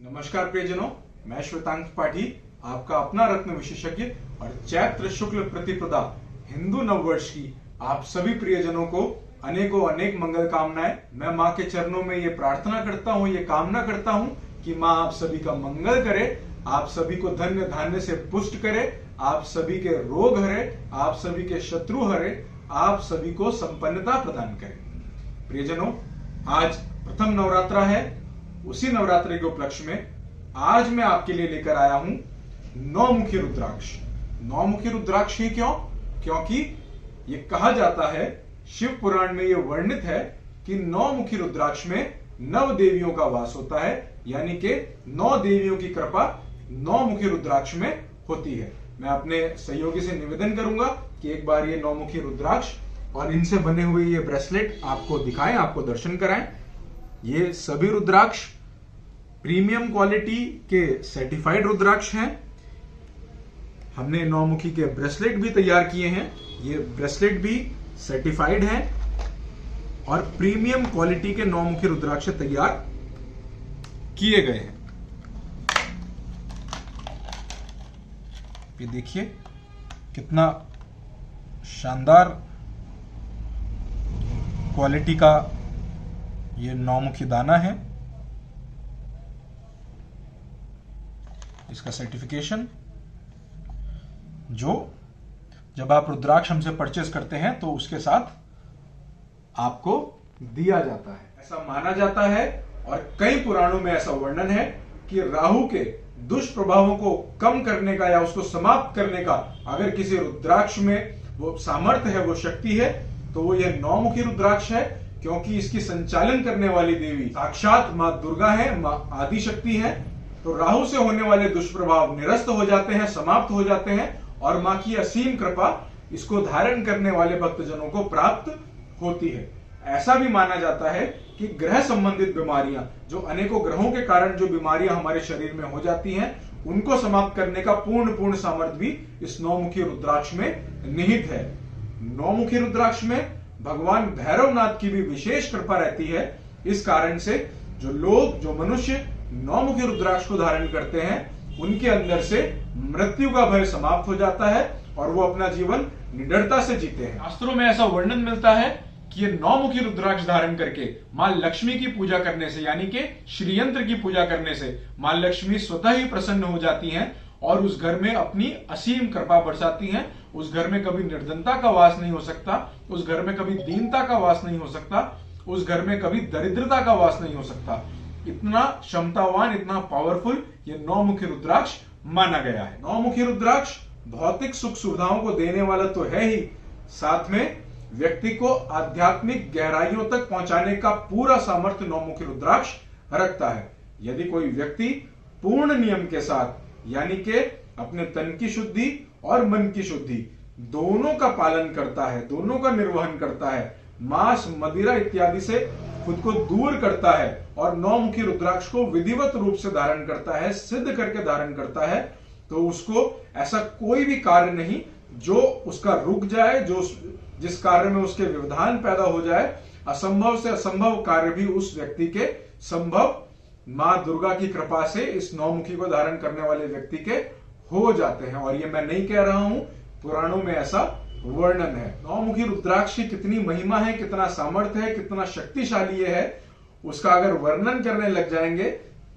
नमस्कार प्रियजनों, मैं श्वेतांक त्रिपाठी, आपका अपना रत्न विशेषज्ञ और चैत्र शुक्ल प्रतिपदा हिंदू नववर्ष की आप सभी प्रियजनों को अनेकों अनेक मंगल कामनाएं। मैं माँ के चरणों में ये प्रार्थना करता हूँ, ये कामना करता हूँ कि माँ आप सभी का मंगल करे, आप सभी को धन्य धान्य से पुष्ट करे, आप सभी के रोग हरे, आप सभी के शत्रु हरे, आप सभी को संपन्नता प्रदान करे। प्रियजनों, आज प्रथम नवरात्रा है। उसी नवरात्रि के उपलक्ष्य में आज मैं आपके लिए लेकर आया हूं नौमुखी रुद्राक्ष। नौमुखी रुद्राक्ष ही क्यों? क्योंकि ये कहा जाता है, शिव पुराण में ये वर्णित है कि नौमुखी रुद्राक्ष में नव देवियों का वास होता है, यानी कि 9 देवियों की कृपा नौमुखी रुद्राक्ष में होती है। मैं अपने सहयोगी से निवेदन करूंगा कि एक बार ये नौमुखी रुद्राक्ष और इनसे बने हुए ये ब्रेसलेट आपको दिखाएं, आपको दर्शन कराएं। ये सभी रुद्राक्ष प्रीमियम क्वालिटी के सर्टिफाइड रुद्राक्ष हैं। हमने नौमुखी के ब्रेसलेट भी तैयार किए हैं। ये ब्रेसलेट भी सर्टिफाइड हैं और प्रीमियम क्वालिटी के नौमुखी रुद्राक्ष तैयार किए गए हैं। ये देखिए कितना शानदार क्वालिटी का ये नौमुखी दाना है। इसका सर्टिफिकेशन जो जब आप रुद्राक्ष हमसे परचेस करते हैं तो उसके साथ आपको दिया जाता है। ऐसा माना जाता है और कई पुराणों में ऐसा वर्णन है कि राहु के दुष्प्रभावों को कम करने का या उसको समाप्त करने का अगर किसी रुद्राक्ष में वो सामर्थ्य है, वो शक्ति है, तो वो ये नौमुखी रुद्राक्ष है। क्योंकि इसकी संचालन करने वाली देवी साक्षात मां दुर्गा है, मां आदि शक्ति है। तो राहु से होने वाले दुष्प्रभाव निरस्त हो जाते हैं, समाप्त हो जाते हैं और मां की असीम कृपा इसको धारण करने वाले भक्तजनों को प्राप्त होती है। ऐसा भी माना जाता है कि ग्रह संबंधित बीमारियां, जो अनेकों ग्रहों के कारण जो बीमारियां हमारे शरीर में हो जाती हैं, उनको समाप्त करने का पूर्ण सामर्थ्य भी इस नौमुखी रुद्राक्ष में निहित है। नौमुखी रुद्राक्ष में भगवान भैरवनाथ की भी विशेष कृपा रहती है। इस कारण से जो मनुष्य नौमुखी रुद्राक्ष को धारण करते हैं, उनके अंदर से मृत्यु का भय समाप्त हो जाता है और वो अपना जीवन निडरता से जीते हैं। शास्त्रों में ऐसा वर्णन मिलता है कि ये नौमुखी रुद्राक्ष धारण करके मां लक्ष्मी की पूजा करने से, यानी कि श्रीयंत्र की पूजा करने से मां लक्ष्मी स्वतः ही प्रसन्न हो जाती हैं और उस घर में अपनी असीम कृपा बरसाती हैं। उस घर में कभी निर्धनता का वास नहीं हो सकता, उस घर में कभी दीनता का वास नहीं हो सकता, उस घर में कभी दरिद्रता का वास नहीं हो सकता। इतना क्षमतावान, इतना पावरफुल ये नौमुखी रुद्राक्ष माना गया है। नौमुखी रुद्राक्ष भौतिक सुख सुविधाओं को देने वाला तो है ही, साथ में व्यक्ति को आध्यात्मिक गहराइयों तक पहुंचाने का पूरा सामर्थ्य नौमुखी रुद्राक्ष रखता है। यदि कोई व्यक्ति पूर्ण नियम के साथ, यानी कि अपने तन की शुद्धि और मन की शुद्धि दोनों का पालन करता है, दोनों का निर्वहन करता है, मांस मदिरा इत्यादि से खुद को दूर करता है और नौमुखी रुद्राक्ष को विधिवत रूप से धारण करता है, सिद्ध करके धारण करता है, तो उसको ऐसा कोई भी कार्य नहीं जो उसका रुक जाए, जो जिस कार्य में उसके व्यवधान पैदा हो जाए। असंभव से असंभव कार्य भी उस व्यक्ति के संभव मां दुर्गा की कृपा से इस नौमुखी को धारण करने वाले व्यक्ति के हो जाते हैं। और ये मैं नहीं कह रहा हूं, पुराणों में ऐसा वर्णन है। नौमुखी रुद्राक्ष की कितनी महिमा है, कितना सामर्थ्य है, कितना शक्तिशाली ये है, उसका अगर वर्णन करने लग जाएंगे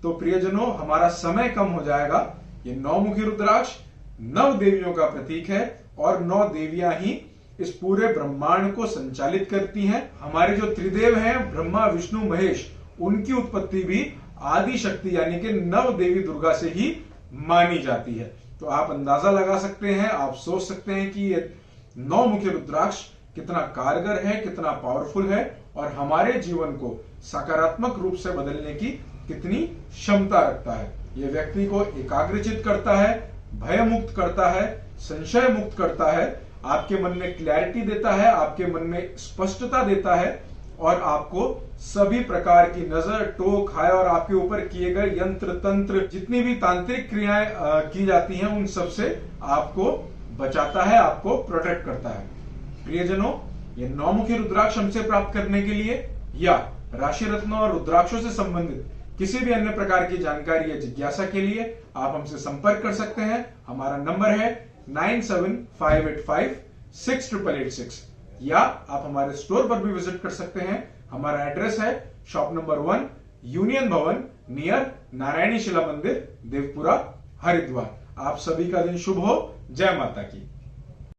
तो प्रियजनों हमारा समय कम हो जाएगा। ये नौमुखी रुद्राक्ष 9 देवियों का प्रतीक है और 9 देवियां ही इस पूरे ब्रह्मांड को संचालित करती हैं। हमारे जो त्रिदेव हैं, ब्रह्मा विष्णु महेश, उनकी उत्पत्ति भी आदि शक्ति यानी कि 9 देवी दुर्गा से ही मानी जाती है। तो आप अंदाजा लगा सकते हैं, आप सोच सकते हैं कि ये नौमुखी रुद्राक्ष कितना कारगर है, कितना पावरफुल है और हमारे जीवन को सकारात्मक रूप से बदलने की कितनी क्षमता रखता है। ये व्यक्ति को एकाग्रचित करता है, भय मुक्त करता है, संशय मुक्त करता है, आपके मन में क्लैरिटी देता है, आपके मन में स्पष्टता देता है और आपको सभी प्रकार की नजर, टोक, हाय और आपके ऊपर किए गए यंत्र तंत्र, जितनी भी तांत्रिक क्रियाएं की जाती हैं, उन सब से आपको बचाता है, आपको प्रोटेक्ट करता है। प्रियजनों, ये नौमुखी रुद्राक्ष हमसे प्राप्त करने के लिए या राशि रत्नों और रुद्राक्षों से संबंधित किसी भी अन्य प्रकार की जानकारी या जिज्ञासा के लिए आप हमसे संपर्क कर सकते हैं। हमारा नंबर है 9758568886 या आप हमारे स्टोर पर भी विजिट कर सकते हैं। हमारा एड्रेस है शॉप नंबर 1, यूनियन भवन, नियर नारायणी शिला मंदिर, देवपुरा, हरिद्वार। आप सभी का दिन शुभ हो। जय माता की।